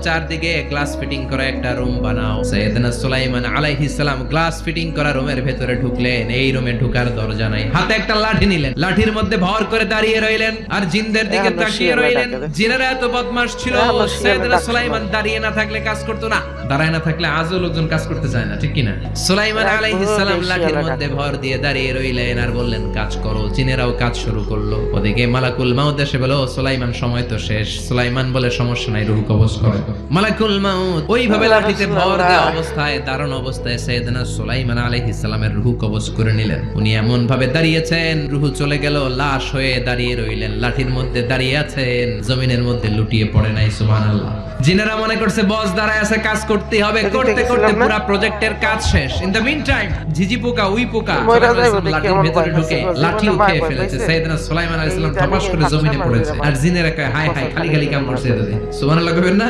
চারদিকে glass fitting করা একটা রুম বানাও। সাইয়েদনা সুলাইমান আলাইহিস সালাম গ্লাস ফিটিং করা রুমের ভেতরে ঢুকলেন। এই রুমে ঢোকার দরজা নাই, হাতে একটা লাঠি নিলেন, লাঠির মধ্যে ভর করে দাঁড়িয়ে রইলেন আর জিনদের দিকে তাকিয়ে রইলেন। জিনেরা এত বদমাশ ছিল, সাইয়েদনা সুলাইমান দাঁড়িয়ে না থাকলে কাজ করতো না, দাঁড়ায় না থাকলে আজও লোকজন কাজ করতে চায় না, ঠিক কিনা? সুলাইমান আলাইহিস সালাম লাঠির মধ্যে ভর দিয়ে দাঁড়িয়ে রইলেন আর বললেন কাজ করো। জিনেরাও কাজ শুরু করলো। ওদিকে মালাকুল মাউত এসে বলল সুলাইমান সময় তো শেষ। সুলাইমান বলে সমস্যা নাই, রূহ কবজ করো। মালাকুল মাউত ওইভাবে লাঠিতে ভর দেওয়া অবস্থায়, দারুণ অবস্থায় সাইয়েদনা সুলাইমান আলাইহিস সালামের রূহ কবজ করে নিলেন। উনি এমন ভাবে দাঁড়িয়েছেন, রূহ চলে গেল, লাশ হয়ে দাঁড়িয়ে রইলেন। লাঠির মধ্যে দাঁড়িয়ে আছেন, জমিনের মধ্যে লুটিয়ে পড়ে নাই। সুবহানাল্লাহ। জিনেরা মনে করছে বস দাঁড়ায় আছে, কাজ করতে হবে। করতে করতে পুরো প্রজেক্টের কাজ শেষ। ইন দ্য মিন টাইম ঝিঝি পোকা, উই পোকা লাঠির ভেতরে ঢুকে লাঠি উঠিয়ে ফেলেছে। সাইয়েদনা সুলাইমান আলাইহিস সালাম ধপাস করে জমিনে পড়েছে। আর জিনেরা কয় হায় হায়, খালি খালি কাম করছে এতদিন। সুবহানাল্লাহ কইবেন না?